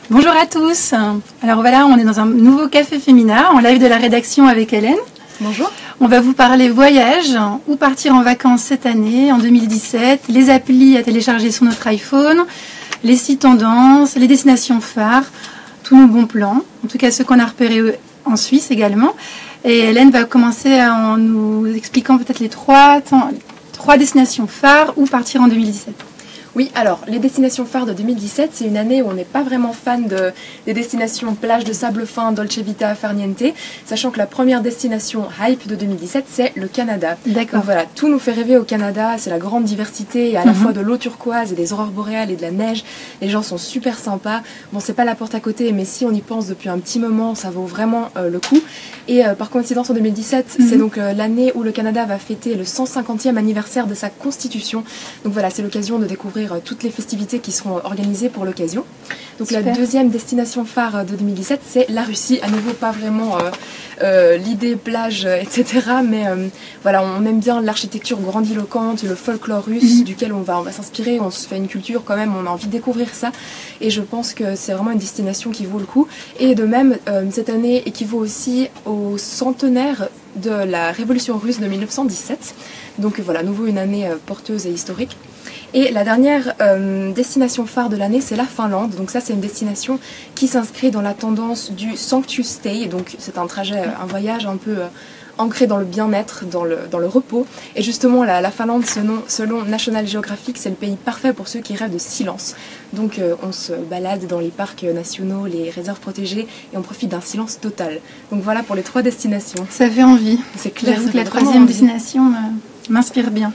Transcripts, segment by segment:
Bonjour à tous. Alors voilà, on est dans un nouveau Café Femina en live de la rédaction avec Hélène. Bonjour. On va vous parler voyage, où partir en vacances cette année, en 2017, les applis à télécharger sur notre iPhone, les sites tendances, les destinations phares, tous nos bons plans, en tout cas ceux qu'on a repérés en Suisse également. Et Hélène va commencer en nous expliquant peut-être les trois destinations phares, où partir en 2017. Oui, alors, les destinations phares de 2017, c'est une année où on n'est pas vraiment fan des destinations plage de sable fin, Dolce Vita, Farniente, sachant que la première destination hype de 2017, c'est le Canada. D'accord. Donc voilà, tout nous fait rêver au Canada, c'est la grande diversité, il y a à la fois de l'eau turquoise et des aurores boréales et de la neige, les gens sont super sympas. Bon, c'est pas la porte à côté, mais si on y pense depuis un petit moment, ça vaut vraiment le coup. Et par coïncidence, en 2017, c'est donc l'année où le Canada va fêter le 150e anniversaire de sa constitution. Donc voilà, c'est l'occasion de découvrir toutes les festivités qui seront organisées pour l'occasion. Donc super. La deuxième destination phare de 2017, c'est la Russie. À nouveau, pas vraiment l'idée plage, etc. Mais voilà, on aime bien l'architecture grandiloquente, le folklore russe duquel on va s'inspirer. On se fait une culture quand même, on a envie de découvrir ça. Et je pense que c'est vraiment une destination qui vaut le coup. Et de même, cette année équivaut aussi au centenaire de la révolution russe de 1917. Donc voilà, nouveau une année porteuse et historique. Et la dernière destination phare de l'année, c'est la Finlande. Donc ça, c'est une destination qui s'inscrit dans la tendance du Sanctus Stay. Donc c'est un trajet, un voyage un peu ancré dans le bien-être, dans le repos. Et justement, la Finlande, selon National Geographic, c'est le pays parfait pour ceux qui rêvent de silence. Donc on se balade dans les parcs nationaux, les réserves protégées, et on profite d'un silence total. Donc voilà pour les trois destinations. Ça fait envie. C'est clair. La troisième destination m'inspire bien.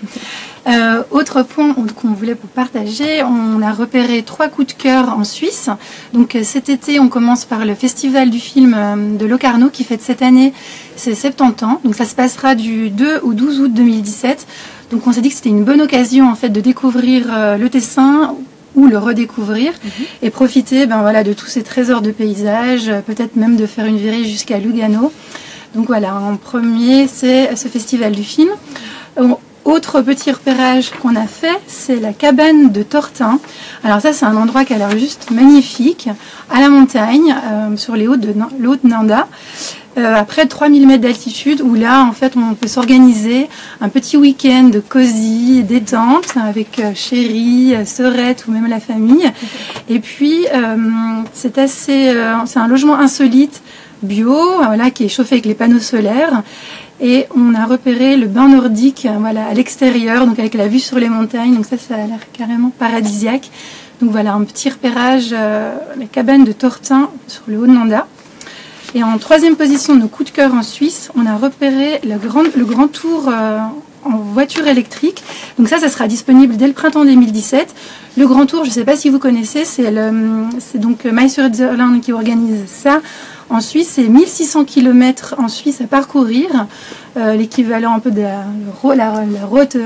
Autre point qu'on voulait vous partager, on a repéré 3 coups de cœur en Suisse. Donc cet été, on commence par le festival du film de Locarno qui fête cette année ses 70 ans. Donc ça se passera du 2 au 12 août 2017. Donc on s'est dit que c'était une bonne occasion en fait de découvrir le Tessin ou le redécouvrir et profiter de tous ces trésors de paysages, peut-être même de faire une virée jusqu'à Lugano. Donc voilà, en premier, c'est ce festival du film. Autre petit repérage qu'on a fait, c'est la cabane de Tortin. Alors ça, c'est un endroit qui a l'air juste magnifique, à la montagne, sur les Hautes-Nanda, à près de 3000 mètres d'altitude, où là, en fait, on peut s'organiser un petit week-end cosy, détente, avec chéri, sœurette ou même la famille. Et puis, c'est un logement insolite, bio, qui est chauffé avec les panneaux solaires. Et on a repéré le bain nordique à l'extérieur, donc avec la vue sur les montagnes. Donc ça a l'air carrément paradisiaque. Donc voilà, un petit repérage, la cabane de Tortin sur le Haut-Nanda. Et en troisième position de nos coups de cœur en Suisse, on a repéré le grand tour en voiture électrique. Donc ça sera disponible dès le printemps 2017. Le grand tour, je ne sais pas si vous connaissez, c'est donc MySurzerland qui organise ça. En Suisse, c'est 1600 km en Suisse à parcourir, l'équivalent un peu de la route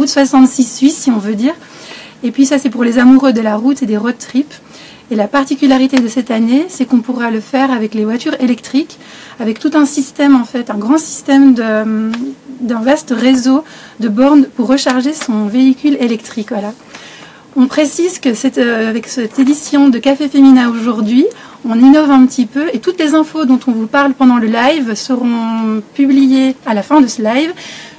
66 suisse, si on veut dire. Et puis ça, c'est pour les amoureux de la route et des road trips. Et la particularité de cette année, c'est qu'on pourra le faire avec les voitures électriques, avec tout un système, en fait, un grand système d'un vaste réseau de bornes pour recharger son véhicule électrique. Voilà. On précise que avec cette édition de Café Femina aujourd'hui, on innove un petit peu et toutes les infos dont on vous parle pendant le live seront publiées à la fin de ce live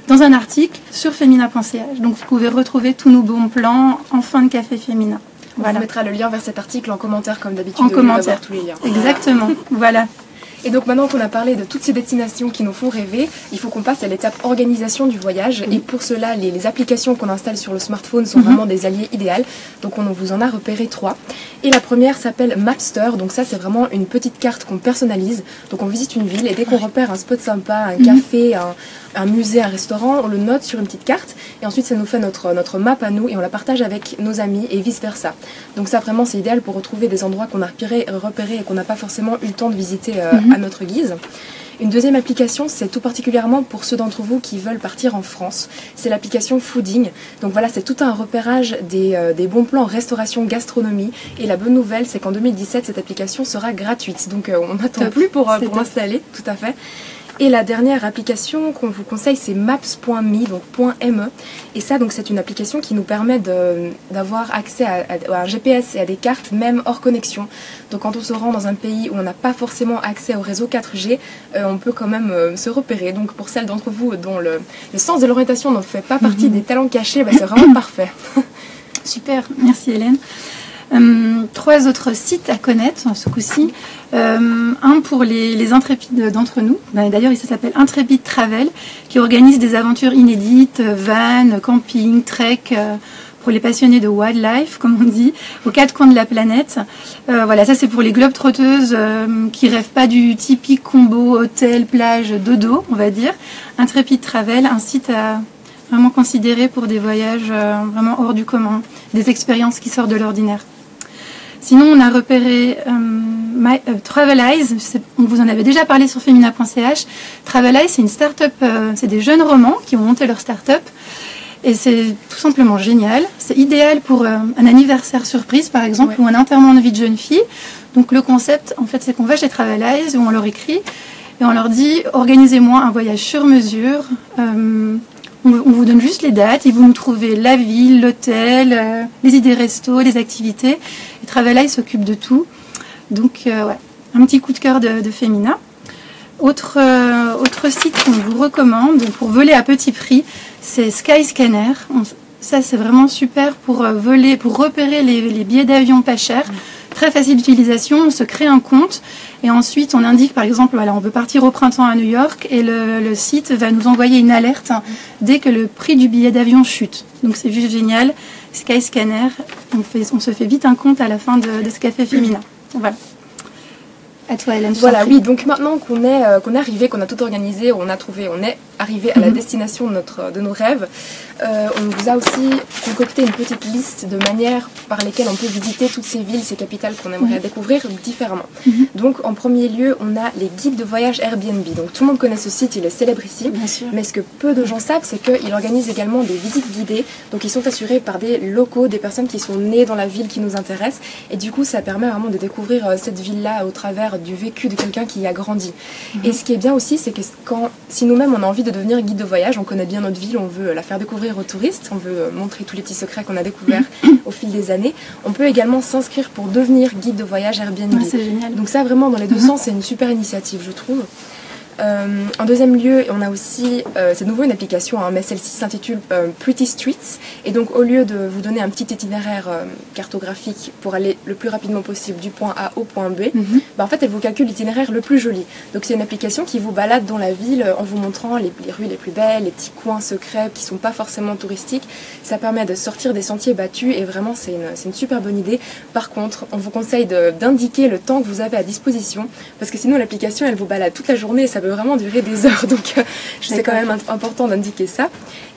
dans un article sur femina.ch. Donc vous pouvez retrouver tous nos bons plans en fin de Café Femina. Voilà. On mettra le lien vers cet article en commentaire comme d'habitude. En commentaire, tous les liens. Exactement, voilà. Et donc maintenant qu'on a parlé de toutes ces destinations qui nous font rêver, il faut qu'on passe à l'étape organisation du voyage. Et pour cela, les applications qu'on installe sur le smartphone sont vraiment des alliés idéaux. Donc on vous en a repéré 3. Et la première s'appelle Mapster. Donc ça, c'est vraiment une petite carte qu'on personnalise. Donc on visite une ville et dès qu'on repère un spot sympa, un café, un musée, un restaurant, on le note sur une petite carte. Et ensuite, ça nous fait notre map à nous et on la partage avec nos amis et vice-versa. Donc ça, vraiment, c'est idéal pour retrouver des endroits qu'on a repérés et qu'on n'a pas forcément eu le temps de visiter à notre guise. Une deuxième application, c'est tout particulièrement pour ceux d'entre vous qui veulent partir en France. C'est l'application Fooding. Donc voilà, c'est tout un repérage des bons plans restauration, gastronomie. Et la bonne nouvelle, c'est qu'en 2017, cette application sera gratuite. Donc on n'attend plus pour l'installer, tout à fait. Et la dernière application qu'on vous conseille, c'est maps.me, donc .me. Et ça, donc, c'est une application qui nous permet d'avoir accès à un GPS et à des cartes, même hors connexion. Donc quand on se rend dans un pays où on n'a pas forcément accès au réseau 4G, on peut quand même se repérer. Donc pour celles d'entre vous dont le sens de l'orientation ne fait pas partie des talents cachés, c'est vraiment parfait. Super, merci Hélène. 3 autres sites à connaître ce coup-ci. Un pour les intrépides d'entre nous. D'ailleurs, ça s'appelle Intrépide Travel, qui organise des aventures inédites, van, camping, trek, pour les passionnés de wildlife, comme on dit, aux 4 coins de la planète. Voilà, ça c'est pour les globetrotteuses qui rêvent pas du typique combo hôtel, plage, dodo, on va dire. Intrépide Travel, un site à vraiment considérer pour des voyages vraiment hors du commun, des expériences qui sortent de l'ordinaire. Sinon, on a repéré Travelize, on vous en avait déjà parlé sur femina.ch. Travelize, c'est une start-up, c'est des jeunes romans qui ont monté leur start-up. Et c'est tout simplement génial. C'est idéal pour un anniversaire surprise, par exemple, ou un enterrement de vie de jeune fille. Donc le concept, en fait, c'est qu'on va chez Travelize, où on leur écrit, et on leur dit « Organisez-moi un voyage sur mesure ». On vous donne juste les dates, et vous nous trouvez la ville, l'hôtel, les idées resto, les activités. Et Travelize s'occupe de tout. Donc, ouais, un petit coup de cœur de Femina. Autre site qu'on vous recommande pour voler à petit prix, c'est Skyscanner. Ça, c'est vraiment super pour voler, pour repérer les billets d'avion pas chers. Très facile d'utilisation, on se crée un compte et ensuite on indique par exemple, voilà, on veut partir au printemps à New York et le site va nous envoyer une alerte dès que le prix du billet d'avion chute. Donc c'est juste génial. Skyscanner, on se fait vite un compte à la fin de ce café féminin. Voilà. À toi, Hélène. Voilà, oui, donc maintenant qu'on est arrivé, qu'on a tout organisé, on est arrivé à la destination de nos rêves, on vous a aussi concocté une petite liste de manières par lesquelles on peut visiter toutes ces villes, ces capitales qu'on aimerait découvrir différemment. Donc en premier lieu, on a les guides de voyage Airbnb. Donc tout le monde connaît ce site, il est célèbre ici. Bien sûr. Mais ce que peu de gens savent, c'est qu'il organise également des visites guidées. Donc ils sont assurés par des locaux, des personnes qui sont nées dans la ville qui nous intéresse. Et du coup, ça permet vraiment de découvrir cette ville-là au travers du vécu de quelqu'un qui y a grandi. Et ce qui est bien aussi, c'est que si nous-mêmes on a envie de devenir guide de voyage, on connaît bien notre ville, on veut la faire découvrir aux touristes, on veut montrer tous les petits secrets qu'on a découverts au fil des années, on peut également s'inscrire pour devenir guide de voyage Airbnb. Ah, c'est génial. Donc ça, vraiment, dans les deux sens, c'est une super initiative, je trouve. En deuxième lieu, on a aussi, c'est nouveau une application, mais celle-ci s'intitule Pretty Streets. Et donc, au lieu de vous donner un petit itinéraire cartographique pour aller le plus rapidement possible du point A au point B, en fait, elle vous calcule l'itinéraire le plus joli. Donc, c'est une application qui vous balade dans la ville en vous montrant les rues les plus belles, les petits coins secrets qui ne sont pas forcément touristiques. Ça permet de sortir des sentiers battus et vraiment, c'est une super bonne idée. Par contre, on vous conseille d'indiquer le temps que vous avez à disposition parce que sinon, l'application, elle vous balade toute la journée et ça peut vraiment durer des heures, donc c'est quand même important d'indiquer ça.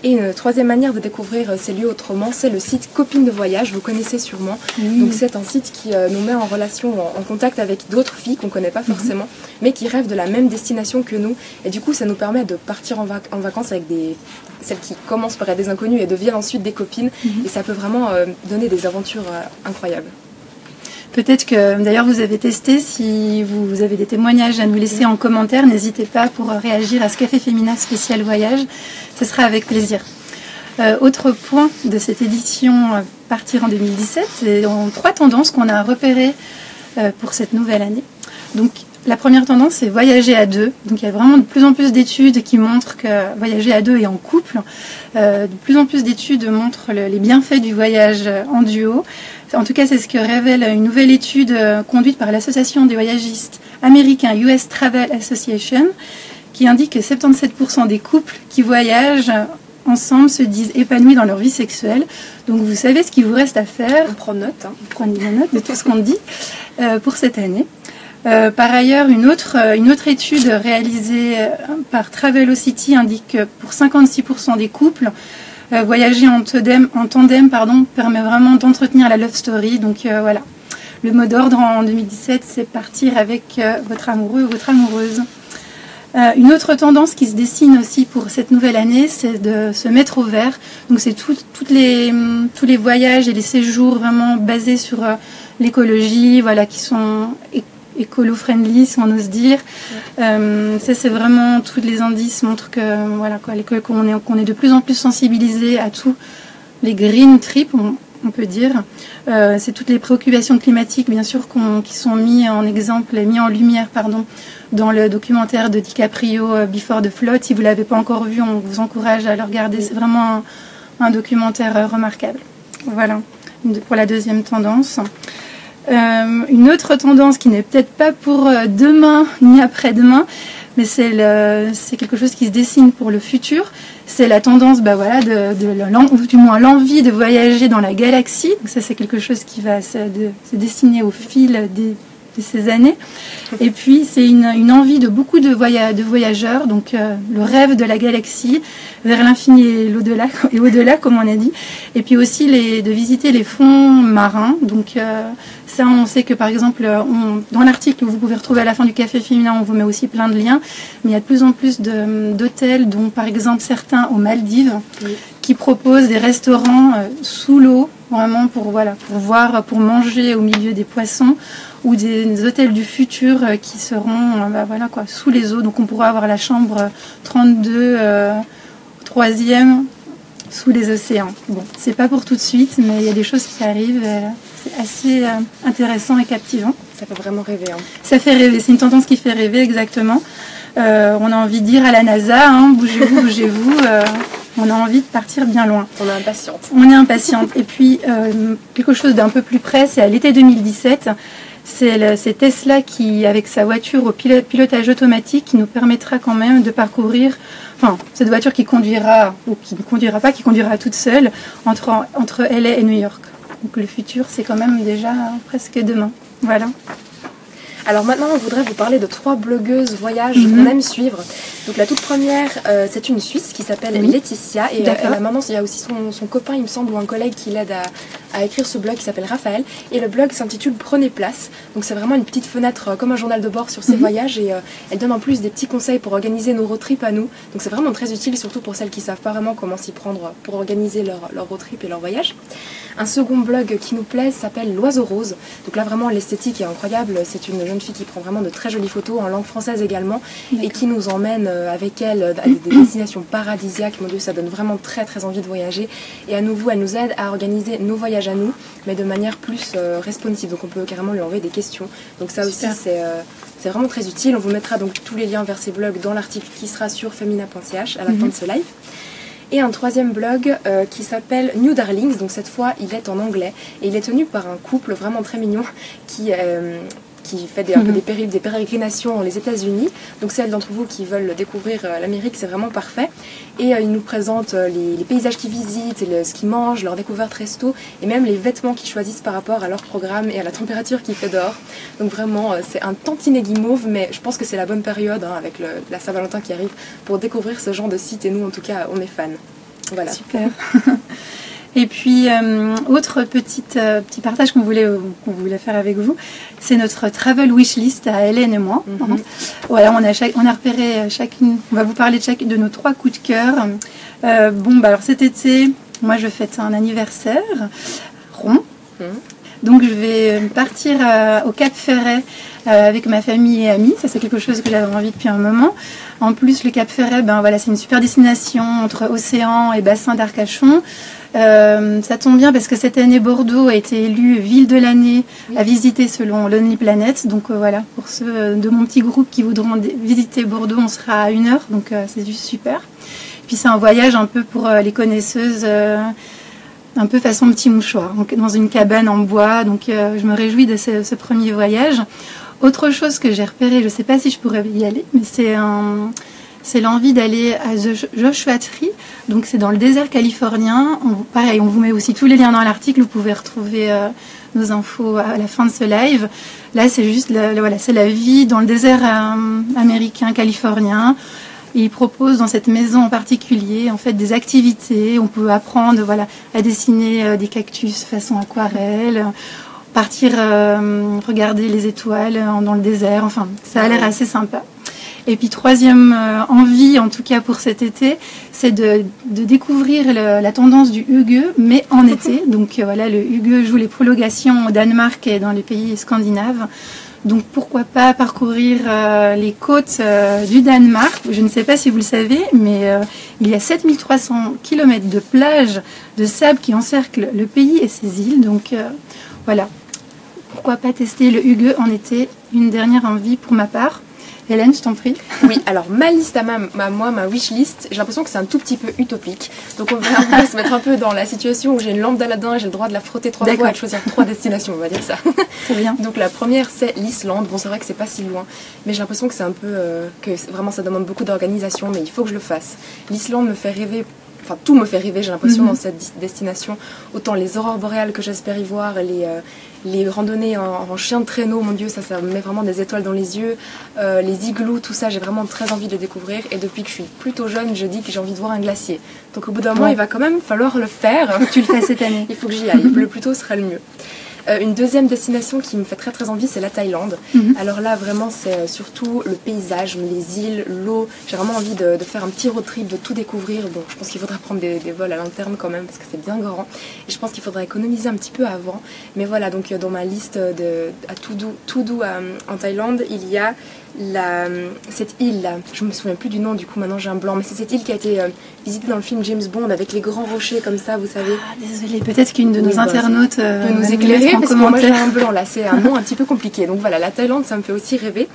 Et une troisième manière de découvrir ces lieux autrement, c'est le site Copines de voyage, vous connaissez sûrement. Donc c'est un site qui nous met en relation, en contact avec d'autres filles qu'on ne connaît pas forcément, mais qui rêvent de la même destination que nous. Et du coup, ça nous permet de partir en vacances avec celles qui commencent par être des inconnues et deviennent ensuite des copines. Et ça peut vraiment donner des aventures incroyables. Peut-être que d'ailleurs vous avez testé, si vous avez des témoignages à nous laisser en commentaire, n'hésitez pas pour réagir à ce café féminin spécial voyage, ce sera avec plaisir. Autre point de cette édition Partir en 2017, c'est 3 tendances qu'on a repérées pour cette nouvelle année. Donc la première tendance, c'est voyager à 2. Donc il y a vraiment de plus en plus d'études qui montrent que voyager à 2 et en couple, de plus en plus d'études montrent les bienfaits du voyage en duo. En tout cas, c'est ce que révèle une nouvelle étude conduite par l'association des voyagistes américains US Travel Association, qui indique que 77% des couples qui voyagent ensemble se disent épanouis dans leur vie sexuelle. Donc vous savez ce qu'il vous reste à faire. On prend note. Prenez bien note de tout ce qu'on dit pour cette année. Par ailleurs, une autre étude réalisée par Travelocity indique que pour 56% des couples, voyager en tandem permet vraiment d'entretenir la love story. Donc voilà, le mot d'ordre en 2017, c'est partir avec votre amoureux ou votre amoureuse. Une autre tendance qui se dessine aussi pour cette nouvelle année, c'est de se mettre au vert. Donc c'est tous les voyages et les séjours vraiment basés sur l'écologie, voilà, qui sont écolo-friendly, si on ose dire. Ça, c'est vraiment, tous les indices montrent que, voilà, qu'on est de plus en plus sensibilisé à tous les green trips, on peut dire. C'est toutes les préoccupations climatiques, bien sûr, qui sont mis en lumière, dans le documentaire de DiCaprio, Before the Flood. Si vous ne l'avez pas encore vu, on vous encourage à le regarder. C'est vraiment un documentaire remarquable. Voilà, pour la deuxième tendance. Une autre tendance qui n'est peut-être pas pour demain ni après-demain, mais c'est quelque chose qui se dessine pour le futur. C'est la tendance, ou du moins l'envie de voyager dans la galaxie. Donc ça, c'est quelque chose qui va se dessiner au fil de ces années. Et puis, c'est une envie de beaucoup de voyageurs, donc le rêve de la galaxie, vers l'infini et au-delà, comme on a dit. Et puis aussi de visiter les fonds marins. Donc ça, on sait que par exemple, dans l'article que vous pouvez retrouver à la fin du Café Féminin, on vous met aussi plein de liens. Mais il y a de plus en plus d'hôtels, dont par exemple certains aux Maldives, qui proposent des restaurants sous l'eau, vraiment pour manger au milieu des poissons, ou des hôtels du futur qui seront sous les eaux. Donc on pourra avoir la chambre 32, 3e, sous les océans. Bon, c'est pas pour tout de suite, mais il y a des choses qui arrivent. C'est assez intéressant et captivant. Ça fait vraiment rêver. Ça fait rêver, c'est une tendance qui fait rêver, exactement. On a envie de dire à la NASA, bougez-vous, bougez-vous. On a envie de partir bien loin. On est impatiente. On est impatiente. Et puis, quelque chose d'un peu plus près, c'est à l'été 2017. C'est Tesla qui, avec sa voiture au pilotage automatique, qui nous permettra quand même de parcourir, cette voiture qui conduira, ou qui ne conduira pas, qui conduira toute seule, entre LA et New York. Donc le futur, c'est quand même déjà presque demain. Voilà. Alors maintenant, on voudrait vous parler de 3 blogueuses voyage qu'on aime suivre. Donc la toute première, c'est une Suisse qui s'appelle Laetitia. Et maintenant, il y a aussi son copain, il me semble, ou un collègue qui l'aide à écrire ce blog qui s'appelle Raphaël. Et le blog s'intitule Prenez place. Donc c'est vraiment une petite fenêtre comme un journal de bord sur ses voyages. Et elle donne en plus des petits conseils pour organiser nos road trips à nous. Donc c'est vraiment très utile, surtout pour celles qui ne savent pas vraiment comment s'y prendre pour organiser leur road trip et leur voyage. Un second blog qui nous plaît s'appelle L'Oiseau Rose. Donc là, vraiment, l'esthétique est incroyable. C'est une jeune fille qui prend vraiment de très jolies photos, en langue française également, et qui nous emmène avec elle à des destinations paradisiaques. Mon Dieu, ça donne vraiment très très envie de voyager. Et à nouveau, elle nous aide à organiser nos voyages à nous, mais de manière plus responsive. Donc on peut carrément lui envoyer des questions. Donc ça aussi, c'est vraiment très utile. On vous mettra donc tous les liens vers ces blogs dans l'article qui sera sur femina.ch à la fin de ce live. Et un troisième blog qui s'appelle New Darlings, donc cette fois il est en anglais et il est tenu par un couple vraiment très mignon qui fait un peu des pérégrinations dans les États-Unis. Donc celles d'entre vous qui veulent découvrir l'Amérique, c'est vraiment parfait. Et ils nous présentent les paysages qu'ils visitent, ce qu'ils mangent, leurs découvertes resto, et même les vêtements qu'ils choisissent par rapport à leur programme et à la température qu'il fait dehors. Donc vraiment, c'est un tantinet guimauve, mais je pense que c'est la bonne période, avec la Saint-Valentin qui arrive, pour découvrir ce genre de site. Et nous, en tout cas, on est fans. Voilà. Super. Et puis, autre petit partage qu'on voulait faire avec vous, c'est notre travel wishlist à Hélène et moi. Voilà, on a repéré chacune, on va vous parler de nos 3 coups de cœur. Alors cet été, moi je fête un anniversaire rond. Donc je vais partir au Cap Ferret avec ma famille et amis. Ça, c'est quelque chose que j'avais envie depuis un moment. En plus, le Cap Ferret, c'est une super destination entre océan et bassin d'Arcachon. Ça tombe bien parce que cette année, Bordeaux a été élue ville de l'année à visiter selon Lonely Planet. Donc voilà, pour ceux de mon petit groupe qui voudront visiter Bordeaux, on sera à 1 heure. Donc c'est juste super. Puis c'est un voyage un peu pour les connaisseuses, un peu façon petit mouchoir, donc dans une cabane en bois. Donc je me réjouis de ce premier voyage. Autre chose que j'ai repéré, je ne sais pas si je pourrais y aller, mais c'est l'envie d'aller à Joshua Tree. Donc c'est dans le désert californien. Pareil, on vous met aussi tous les liens dans l'article. Vous pouvez retrouver nos infos à la fin de ce live. Là, c'est juste c'est la vie dans le désert américain, californien. Et ils proposent dans cette maison en particulier en fait des activités. On peut apprendre à dessiner des cactus façon aquarelle, partir regarder les étoiles dans le désert. Enfin, ça a l'air assez sympa. Et puis troisième envie, en tout cas pour cet été, c'est de découvrir la tendance du hygge, mais en été. Donc le hygge joue les prolongations au Danemark et dans les pays scandinaves. Donc pourquoi pas parcourir les côtes du Danemark. Je ne sais pas si vous le savez, mais il y a 7300 km de plages de sable qui encerclent le pays et ses îles. Donc voilà, pourquoi pas tester le Hygge en été, une dernière envie pour ma part. Hélène, je t'en prie. Oui, alors ma liste à ma wishlist, j'ai l'impression que c'est un tout petit peu utopique. Donc on va se mettre un peu dans la situation où j'ai une lampe d'Aladin et j'ai le droit de la frotter 3 fois et de choisir 3 destinations, on va dire ça. Très bien. Donc la première, c'est l'Islande. Bon, c'est vrai que c'est pas si loin, mais j'ai l'impression que c'est un peu... que vraiment ça demande beaucoup d'organisation, mais il faut que je le fasse. L'Islande me fait rêver... Enfin, tout me fait rêver, j'ai l'impression, dans cette destination. Autant les aurores boréales que j'espère y voir, les randonnées en chien de traîneau, mon Dieu, ça me met vraiment des étoiles dans les yeux. Les igloos, tout ça, j'ai vraiment très envie de le découvrir. Et depuis que je suis plutôt jeune, je dis que j'ai envie de voir un glacier. Donc au bout d'un moment, il va quand même falloir le faire. Tu le fais cette année. Il faut que j'y aille. Le plus tôt sera le mieux. Une deuxième destination qui me fait très très envie, c'est la Thaïlande. Alors là, vraiment, c'est surtout le paysage, les îles, l'eau. J'ai vraiment envie de faire un petit road trip, de tout découvrir. Bon, je pense qu'il faudra prendre des vols à long terme quand même, parce que c'est bien grand. Et je pense qu'il faudra économiser un petit peu avant. Mais voilà, donc dans ma liste à Tudu en Thaïlande, il y a cette île là, je me souviens plus du nom, du coup maintenant j'ai un blanc, mais c'est cette île qui a été visitée dans le film James Bond avec les grands rochers comme ça, vous savez. Ah, désolée, peut-être qu'une de nos internautes peut nous éclairer, parce que moi j'ai un blanc là, c'est un nom un petit peu compliqué. Donc voilà, la Thaïlande ça me fait aussi rêver.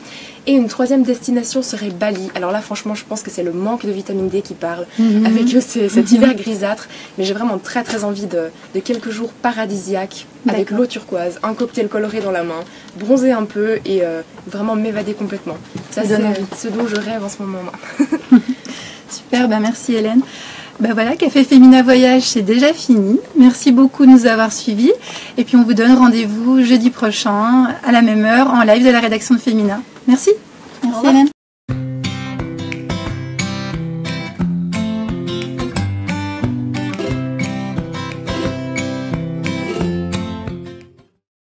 Et une troisième destination serait Bali. Alors là franchement je pense que c'est le manque de vitamine D qui parle, avec cet hiver grisâtre, mais j'ai vraiment très très envie de quelques jours paradisiaques, avec l'eau turquoise, un cocktail coloré dans la main, bronzer un peu et vraiment m'évader complètement. Ça c'est ce dont je rêve en ce moment. Super, merci Hélène. Voilà, Café Femina Voyage, c'est déjà fini. Merci beaucoup de nous avoir suivis. Et puis on vous donne rendez-vous jeudi prochain à la même heure en live de la rédaction de Femina. Merci. Merci Hélène.